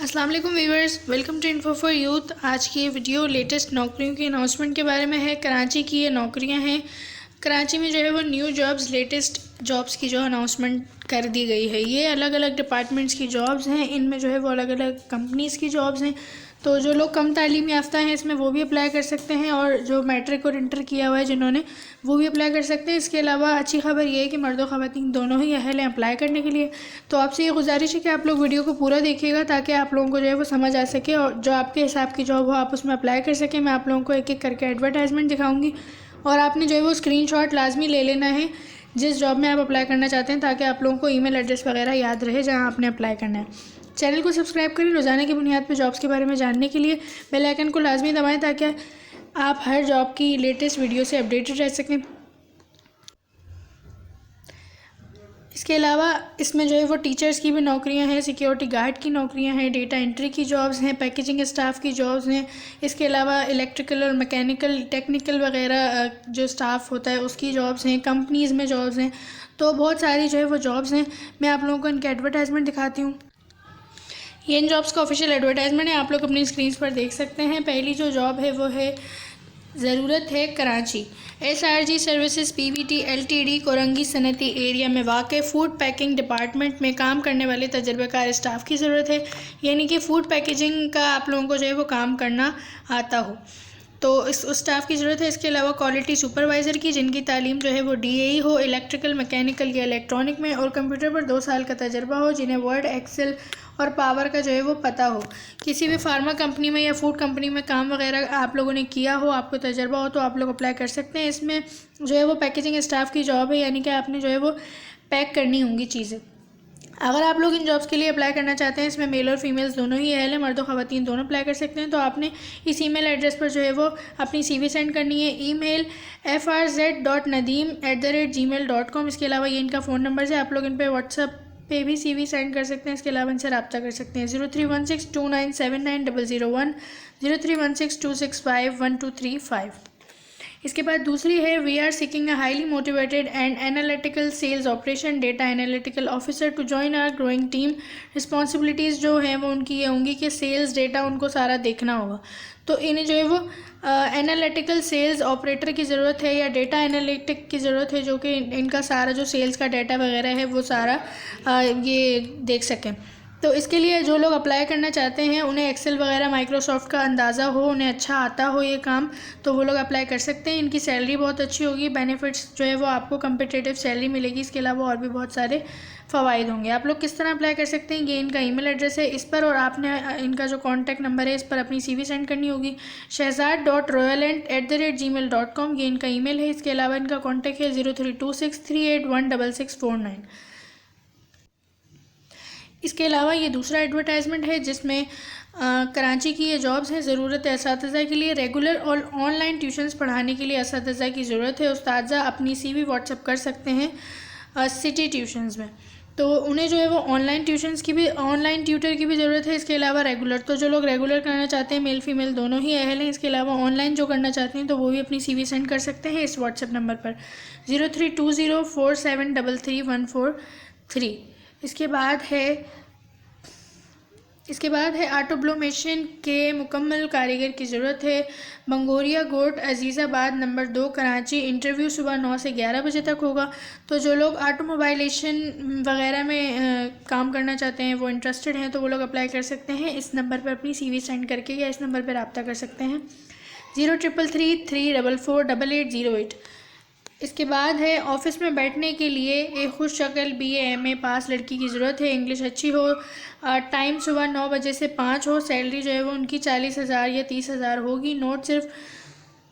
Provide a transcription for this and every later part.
अस्सलाम वालेकुम viewers, welcome to Info for Youth. आज की ये वीडियो लेटेस्ट नौकरियों की अनाउंसमेंट के बारे में है। कराची की ये नौकरियां हैं। कराची में जो है वो न्यू जॉब्स, लेटेस्ट जॉब्स की जो अनाउंसमेंट कर दी गई है। ये अलग अलग डिपार्टमेंट्स की जॉब्स हैं। इनमें जो है वो अलग अलग कंपनीज़ की जॉब्स हैं। तो जो लोग कम तालीम याफ्ता हैं इसमें वो भी अप्लाई कर सकते हैं, और जो मैट्रिक और इंटर किया हुआ है जिन्होंने, वो भी अप्लाई कर सकते हैं। इसके अलावा अच्छी खबर ये है कि मर्द और ख़वातीन दोनों ही अहल हैं अप्लाई करने के लिए। तो आपसे ये गुजारिश है कि आप लोग वीडियो को पूरा देखिएगा ताकि आप लोगों को जो है वो समझ आ सके, और जो आपके हिसाब की जॉब हो आप उसमें अप्लाई कर सकें। मैं आप लोगों को एक एक करके एडवर्टाइजमेंट दिखाऊंगी, और आपने जो है वो स्क्रीनशॉट लाजमी ले लेना है जिस जॉब में आप अप्लाई करना चाहते हैं, ताकि आप लोगों को ईमेल एड्रेस वगैरह याद रहे जहां आपने अप्लाई करना है। चैनल को सब्सक्राइब करें रोज़ाना की बुनियाद पर जॉब्स के बारे में जानने के लिए। बेल आइकन को लाजमी दबाएं ताकि आप हर जॉब की लेटेस्ट वीडियो से अपडेटेड रह सकें। इसके अलावा इसमें जो है वो टीचर्स की भी नौकरियां हैं, सिक्योरिटी गार्ड की नौकरियां हैं, डेटा एंट्री की जॉब्स हैं, पैकेजिंग स्टाफ की जॉब्स हैं। इसके अलावा इलेक्ट्रिकल और मैकेनिकल, टेक्निकल वगैरह जो स्टाफ होता है उसकी जॉब्स हैं। कंपनीज़ में जॉब्स हैं। तो बहुत सारी जो है वो जॉब्स हैं। मैं आप लोगों को इनके एडवर्टाइजमेंट दिखाती हूँ। ये इन जॉब्स का ऑफिशियल एडवर्टाइजमेंट है, आप लोग अपनी स्क्रीन पर देख सकते हैं। पहली जो जॉब है वो है ज़रूरत है Karachi. SRG services PVT LTD Korangi सनती एरिया में वाक़ फ़ूड पैकिंग डिपार्टमेंट में काम करने वाले तजर्बेकार स्टाफ की ज़रूरत है। यानी कि फ़ूड पैकेजिंग का आप लोगों को जो है वो काम करना आता हो, तो उस स्टाफ की ज़रूरत है। इसके अलावा क्वालिटी सुपरवाइज़र की, जिनकी तालीम जो है वो DAE हो, इलेक्ट्रिकल, मैकेनिकल या इलेक्ट्रॉनिक में, और कंप्यूटर पर 2 साल का तजर्बा हो, जिन्हें वर्ड, एक्सेल और पावर का जो है वो पता हो। किसी भी फार्मा कंपनी में या फूड कंपनी में काम वगैरह आप लोगों ने किया हो, आपको तजर्बा हो, तो आप लोग अप्लाई कर सकते हैं। इसमें जो है वो पैकेजिंग स्टाफ की जॉब है, यानी कि आपने जो है वो पैक करनी होंगी चीज़ें। अगर आप लोग इन जॉब्स के लिए अप्लाई करना चाहते हैं, इसमें मेल और फीमेल्स दोनों ही अहल हैं, मर्द और ख़वातीन दोनों अप्लाई कर सकते हैं। तो आपने इस ईमेल एड्रेस पर जो है वो अपनी CV सेंड करनी है। Email frz.nadeem@gmail.com। इसके अलावा ये इनका फ़ोन नंबर है, आप लोग इन पर व्हाट्सअप पे भी CV सेंड कर सकते हैं। इसके अलावा इनसे रब्ता कर सकते हैं 0316297901, 0316265123 इसके बाद दूसरी है we are seeking a highly motivated and analytical sales operation data analytical officer to join our growing team. Responsibilities जो हैं वो उनकी ये होंगी कि सेल्स डेटा उनको सारा देखना होगा। तो इन्हें जो है वो एनालिटिकल सेल्स ऑपरेटर की ज़रूरत है, या डेटा एनालिटिक की ज़रूरत है, जो कि इनका सारा जो सेल्स का डाटा वगैरह है वो सारा ये देख सकें। तो इसके लिए जो लोग अप्लाई करना चाहते हैं, उन्हें एक्सेल वगैरह माइक्रोसॉफ्ट का अंदाज़ा हो, उन्हें अच्छा आता हो ये काम, तो वो लोग अप्लाई कर सकते हैं। इनकी सैलरी बहुत अच्छी होगी, बेनिफिट्स जो है वो आपको कम्पिटिटिव सैलरी मिलेगी। इसके अलावा और भी बहुत सारे फ़वाइद होंगे। आप लोग किस तरह अप्लाई कर सकते हैं, ये इनका ईमेल एड्रेस है इस पर, और आपने इनका जो कॉन्टैक्ट नंबर है इस पर अपनी CV सेंड करनी होगी। shehzad.royaland@gmail.com ये इनका ईमेल है। इसके अलावा इनका कॉन्टैक्ट है 0326381669। इसके अलावा ये दूसरा एडवर्टाइजमेंट है जिसमें कराची की ये जॉब्स हैं। ज़रूरत है असातिज़ा के लिए। रेगुलर और ऑनलाइन ट्यूशन्स पढ़ाने के लिए असातिज़ा की ज़रूरत है। उस्ताज़ा अपनी CV व्हाट्सअप कर सकते हैं सिटी ट्यूशन्स में, तो उन्हें जो है वो ऑनलाइन ट्यूशन्स की भी, ऑनलाइन ट्यूटर की भी ज़रूरत है। इसके अलावा रेगुलर, तो जो लोग रेगुलर करना चाहते हैं, मेल फीमेल दोनों ही अहल हैं। इसके अलावा ऑनलाइन जो करना चाहते हैं तो वो भी अपनी CV सेंड कर सकते हैं इस व्हाट्सएप नंबर पर 032047333143। इसके बाद है ऑटोब्लोमेशन के मुकम्मल कारीगर की ज़रूरत है। बंगोरिया गोट अजीज़ाबाद नंबर 2 कराची। इंटरव्यू सुबह 9 से 11 बजे तक होगा। तो जो लोग ऑटोमोबाइलेशन वगैरह में काम करना चाहते हैं, वो इंटरेस्टेड हैं, तो वो लोग अप्लाई कर सकते हैं इस नंबर पर अपनी CV सेंड करके, या इस नंबर पर रब्ता कर सकते हैं 0333448808। इसके बाद है ऑफिस में बैठने के लिए एक खुश शक्ल BA MA पास लड़की की ज़रूरत है। इंग्लिश अच्छी हो। टाइम सुबह 9 बजे से 5 हो। सैलरी जो है वो उनकी 40,000 या 30,000 होगी। नोट सिर्फ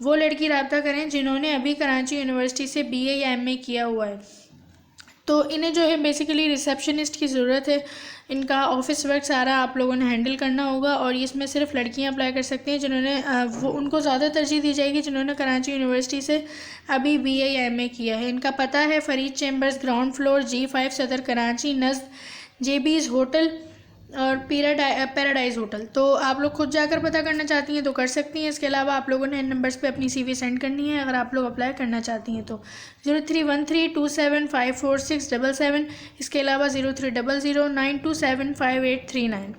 वो लड़की रब्ता करें जिन्होंने अभी कराची यूनिवर्सिटी से BA या MA किया हुआ है। तो इन्हें जो है बेसिकली रिसेप्शनिस्ट की ज़रूरत है। इनका ऑफिस वर्क सारा आप लोगों ने हैंडल करना होगा, और इसमें सिर्फ लड़कियां अप्लाई कर सकती हैं जिन्होंने वो उनको ज़्यादा तरजीह दी जाएगी जिन्होंने कराची यूनिवर्सिटी से अभी BA या MA किया है। इनका पता है Farid chambers, ground floor, G5 सदर कराची, नज़द JB's होटल और पैराडाइज होटल। तो आप लोग खुद जाकर पता करना चाहती हैं तो कर सकती हैं। इसके अलावा आप लोगों ने इन नंबर्स पे अपनी CV सेंड करनी है अगर आप लोग अप्लाई करना चाहती हैं तो 031327546777। इसके अलावा 030092758839।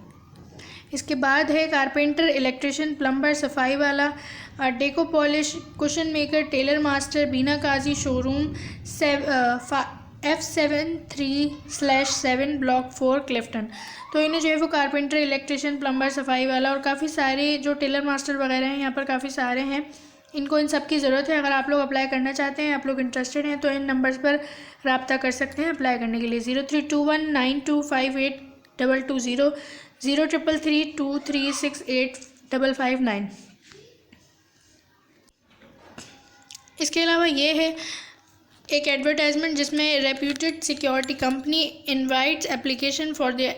इसके बाद है कारपेंटर, इलेक्ट्रिशियन, प्लम्बर, सफाई वाला, deco polish, cushion maker, tailor master, Bina Kazi, showroom, F73/7 block 4 Clifton. तो इन्हें जो है वो कारपेंटर, इलेक्ट्रिशियन, प्लम्बर, सफाई वाला और काफ़ी सारे जो टेलर मास्टर वगैरह हैं यहाँ पर काफ़ी सारे हैं, इनको इन सब की ज़रूरत है। अगर आप लोग अप्लाई करना चाहते हैं, आप लोग इंटरेस्टेड हैं, तो इन नंबर्स पर रब्ता कर सकते हैं अप्लाई करने के लिए। 0321925822 033323685559। इसके अलावा ये है एक एडवर्टाइजमेंट जिसमें reputed security company invites application for the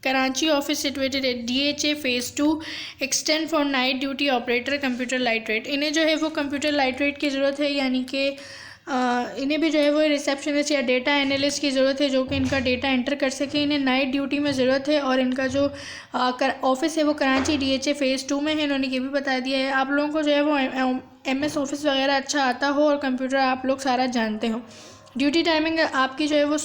Karachi office situated at DHA Phase 2 extend for night duty operator computer lightweight. इन्हें जो है वो कंप्यूटर लाइटवेट की ज़रूरत है, यानी कि इन्हें भी जो है वो रिसेप्शनिस्ट या डेटा एनालिस्ट की ज़रूरत है जो कि इनका डेटा एंटर कर सके। इन्हें नाइट ड्यूटी में ज़रूरत है और इनका जो ऑफिस है वो कराची DHA Phase 2 में है। इन्होंने ये भी बता दिया है। आप लोगों को जो है वो MS ऑफिस वगैरह अच्छा आता हो और कंप्यूटर आप लोग सारा जानते हो। ड्यूटी टाइमिंग आपकी जो है वो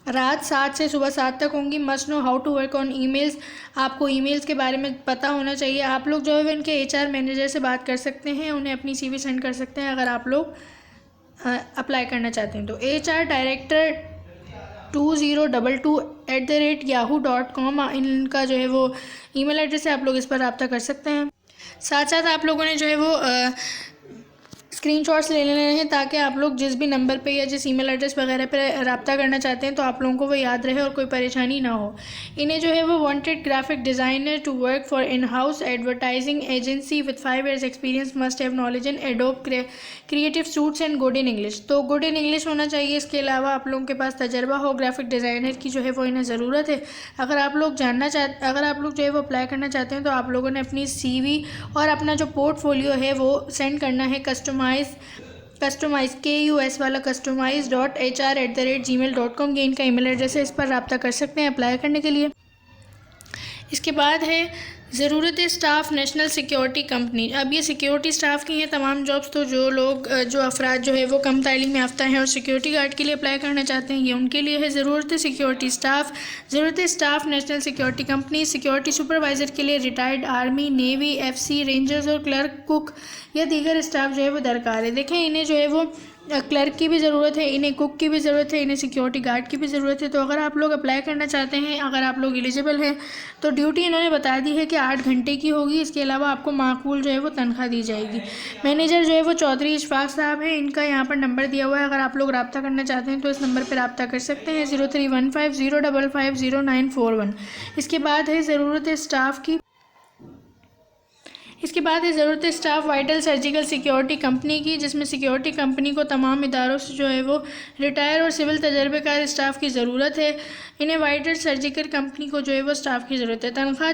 रात 7 से सुबह 7 तक होंगी। Must know how to work on emails, आपको ईमेल्स के बारे में पता होना चाहिए। आप लोग जो है वो इनके HR मैनेजर से बात कर सकते हैं, उन्हें अपनी CV सेंड कर सकते हैं अगर आप लोग अप्लाई करना चाहते हैं। तो HR डायरेक्टर 2022@yahoo.com इनका जो है वो ईमेल एड्रेस है, आप लोग इस पर रब्ता कर सकते हैं। साथ साथ आप लोगों ने जो है वो स्क्रीनशॉट्स ले लेने हैं ताकि आप लोग जिस भी नंबर पे या जिस ईमेल एड्रेस वगैरह पे रब्ता करना चाहते हैं तो आप लोगों को वो याद रहे और कोई परेशानी ना हो। इन्हें जो है वो wanted graphic designer to work for in house advertising agency with 5 years experience, must have knowledge in Adobe creative suits and good in English. तो गुड इन इंग्लिश होना चाहिए। इसके अलावा आप लोगों के पास तजर्बा हो ग्राफिक डिज़ाइनर की जो है वो इन्हें ज़रूरत है। अगर आप लोग जो है वो अप्लाई करना चाहते हैं तो आप लोगों ने अपनी CV और अपना जो पोर्टफोलियो है वो सेंड करना है कस्टमाइज़ KUS वाला customize.hr@gmail.com। ये इनका ईमेल एड्रेस है, इस पर रब्ता कर सकते हैं अप्लाई करने के लिए। इसके बाद है ज़रूरत स्टाफ नेशनल सिक्योरिटी कंपनी। अब ये सिक्योरिटी स्टाफ की हैं तमाम जॉब्स। तो जो अफराद जो है वो कम तालीम याफ्ता हैं और सिक्योरिटी गार्ड के लिए अप्लाई करना चाहते हैं, ये उनके लिए है। ज़रूरत security staff national security company. Security supervisor के लिए retired army, navy, FC, rangers और क्लर्क, कुक या दीगर स्टाफ जो है वो दरकार है। देखें, इन्हें जो है वो क्लर्क की भी ज़रूरत है, इन्हें कुक की भी ज़रूरत है, इन्हें सिक्योरिटी गार्ड की भी ज़रूरत है। तो अगर आप लोग अप्लाई करना चाहते हैं, अगर आप लोग एलिजिबल हैं, तो ड्यूटी इन्होंने बता दी है कि 8 घंटे की होगी। इसके अलावा आपको माकूल जो है वो तनख्वाह दी जाएगी। मैनेजर जो है वो चौधरी इशफाक साहब हैं, इनका यहाँ पर नंबर दिया हुआ है। अगर आप लोग रब्ता करना चाहते हैं तो इस नंबर पर रब्ता कर सकते हैं 031505550941। इसके बाद है ज़रूरत staff vital surgical security company की, जिसमें सिक्योरिटी कंपनी को तमाम इदारों से जो है वो रिटायर और सिविल तजर्बेकार स्टाफ की ज़रूरत है। इन्हें वाइटल सर्जिकल कंपनी को जो है वो स्टाफ की ज़रूरत है। तनख्वाह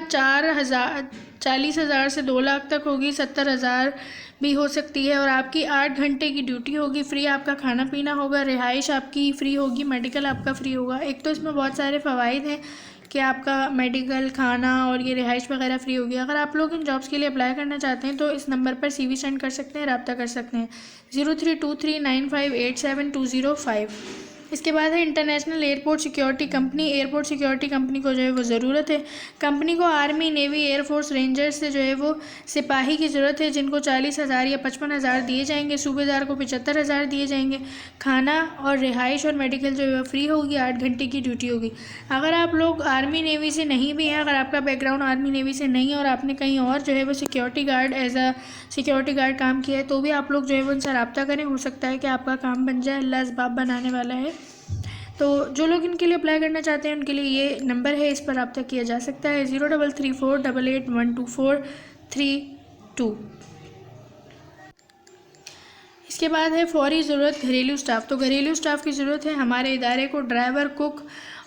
40,000 से 2 लाख तक होगी, 70,000 भी हो सकती है और आपकी 8 घंटे की ड्यूटी होगी। फ्री आपका खाना पीना होगा, रिहाइश आपकी फ़्री होगी, मेडिकल आपका फ़्री होगा। एक तो इसमें बहुत सारे फ़वाइद हैं कि आपका मेडिकल, खाना और ये रिहाइश वगैरह फ्री होगी। अगर आप लोग इन जॉब्स के लिए अप्लाई करना चाहते हैं तो इस नंबर पर CV सेंड कर सकते हैं, रब्ता कर सकते हैं 032395872005। इसके बाद है international airport security company. Airport security company को जो है वो ज़रूरत है। कंपनी को आर्मी, नेवी, एयरफोर्स, रेंजर्स से जो है वो सिपाही की ज़रूरत है, जिनको 40,000 या 55,000 दिए जाएंगे। सूबेदार को 75,000 दिए जाएंगे। खाना और रिहाइश और मेडिकल जो है वो फ्री होगी, 8 घंटे की ड्यूटी होगी। अगर आप लोग आर्मी नेवी से नहीं भी हैं, अगर आपका बैकग्राउंड आर्मी नेवी से नहीं है और आपने कहीं और जो है वो सिक्योरिटी गार्ड काम किया है, तो भी आप लोग जो है वो उनसे रब्ता करें। हो सकता है कि आपका काम बन जाए, अल्लाह असबाब बनाने वाला है। तो जो लोग इनके लिए अप्लाई करना चाहते हैं उनके लिए ये नंबर है, इस पर रब्ता किया जा सकता है 0334881242। इसके बाद है फौरी ज़रूरत घरेलू स्टाफ। तो घरेलू स्टाफ की ज़रूरत है हमारे इदारे को ड्राइवर, कुक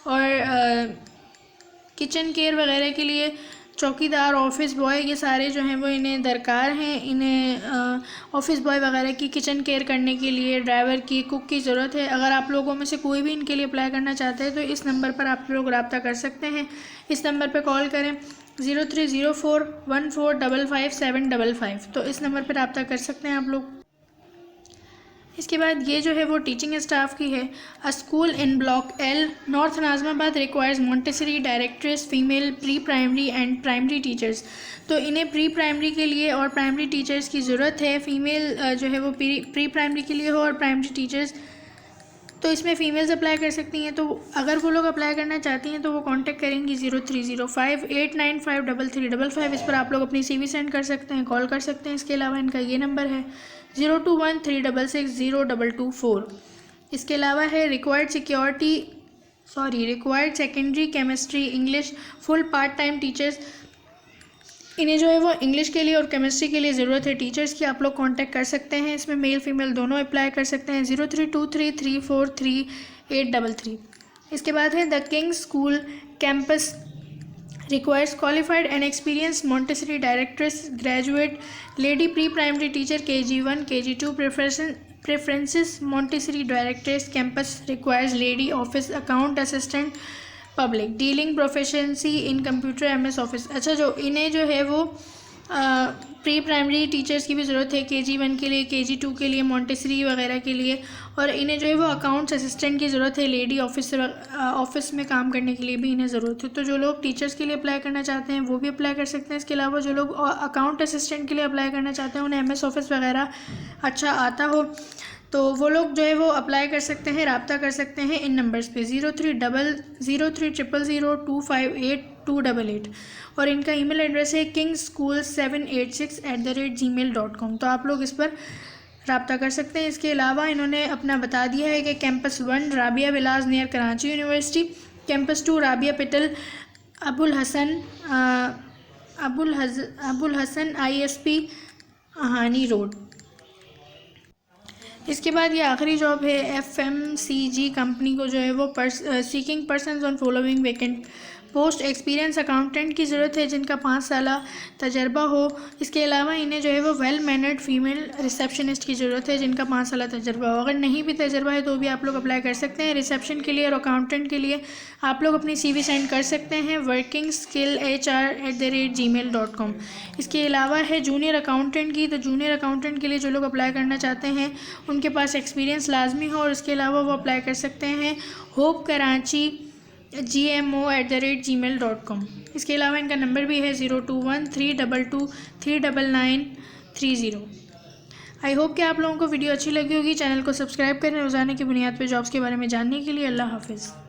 और किचन केयर वगैरह के लिए, चौकीदार, ऑफिस बॉय, ये सारे जो हैं वो इन्हें दरकार हैं। इन्हें ऑफिस बॉय वगैरह की, किचन केयर करने के लिए, ड्राइवर की, कुक की ज़रूरत है। अगर आप लोगों में से कोई भी इनके लिए अप्लाई करना चाहते हैं तो इस नंबर पर आप लोग रब्ता कर सकते हैं। इस नंबर पर कॉल करें 030414555755। तो इस नंबर पर रब्ता कर सकते हैं आप लोग। इसके बाद ये जो है वो टीचिंग स्टाफ की है। अ school in block L north Nazimabad requires Montessori directress female pre primary and primary teachers. तो इन्हें प्री प्राइमरी के लिए और प्राइमरी टीचर्स की ज़रूरत है। फीमेल जो है वो प्री प्राइमरी के लिए हो और प्राइमरी टीचर्स, तो इसमें फ़ीमेल्स अप्लाई कर सकती हैं। तो अगर वो लोग अप्लाई करना चाहती हैं तो वो कांटेक्ट करेंगी 030589533355। इस पर आप लोग अपनी CV सेंड कर सकते हैं, कॉल कर सकते हैं। इसके अलावा इनका ये नंबर है 0213660224। इसके अलावा है required secondary chemistry English full part time teachers. इन्हें जो है वो इंग्लिश के लिए और केमिस्ट्री के लिए ज़रूरत है टीचर्स की। आप लोग कांटेक्ट कर सकते हैं। इसमें मेल फीमेल दोनों अप्लाई कर सकते हैं। 0323343833। इसके बाद है the Kings school campus requires qualified and experience Montessori directress graduate lady pre primary teacher KG1 KG2 preferences Montessori directress campus requires lady office account assistant public dealing proficiency in computer MS office. अच्छा, जो इन्हें जो है वो pre primary teachers की भी ज़रूरत है KG1 के लिए, KG2 के लिए, मॉन्टेसरी वगैरह के लिए, और इन्हें जो है वो अकाउंट्स असिस्टेंट की ज़रूरत है। लेडी ऑफिस में काम करने के लिए भी इन्हें ज़रूरत है। तो जो लोग टीचर्स के लिए अप्लाई करना चाहते हैं वो भी अप्लाई कर सकते हैं। इसके अलावा जो लोग अकाउंट असिस्टेंट के लिए अप्लाई करना चाहते हैं, उन्हें MS ऑफिस वगैरह अच्छा आता हो, तो वो लोग जो है वो अप्लाई कर सकते हैं, रब्ता कर सकते हैं इन नंबर्स पे 030000258258 और इनका ईमेल एड्रेस है kingschool786@gmail.com। तो आप लोग इस पर रब्ता कर सकते हैं। इसके अलावा इन्होंने अपना बता दिया है कि campus 1 Rabia villas near Karachi university, campus 2 Rabia पिटल अबुल हसन ISP आहानी रोड। इसके बाद ये आखिरी जॉब है FMCG कंपनी को जो है वो seeking persons on following vacant post experience accountant की ज़रूरत है जिनका 5 साल तजर्बा हो। इसके अलावा इन्हें जो है वो वेल मैनर्ड फीमेल रिसेप्शनिस्ट की ज़रूरत है जिनका 5 साल तजर्बा हो। अगर नहीं भी तजर्बा है तो भी आप लोग अप्लाई कर सकते हैं। रिसेप्शन के लिए और अकाउंटेंट के लिए आप लोग अपनी CV सेंड कर सकते हैं workingskillhr@gmail.com। इसके अलावा है जूनियर अकाउंटेंट की। तो जूनियर अकाउंटेंट के लिए जो लोग अप्लाई करना चाहते हैं उनके पास एक्सपीरियंस लाजमी हो, और इसके अलावा वो अप्लाई कर सकते हैं होप कराची gmo@gmail.com। इसके अलावा इनका नंबर भी है 0213223930। आई होप कि आप लोगों को वीडियो अच्छी लगी होगी। चैनल को सब्सक्राइब करें रोज़ाना की बुनियाद पर जॉब्स के बारे में जानने के लिए। अल्लाह हाफिज़।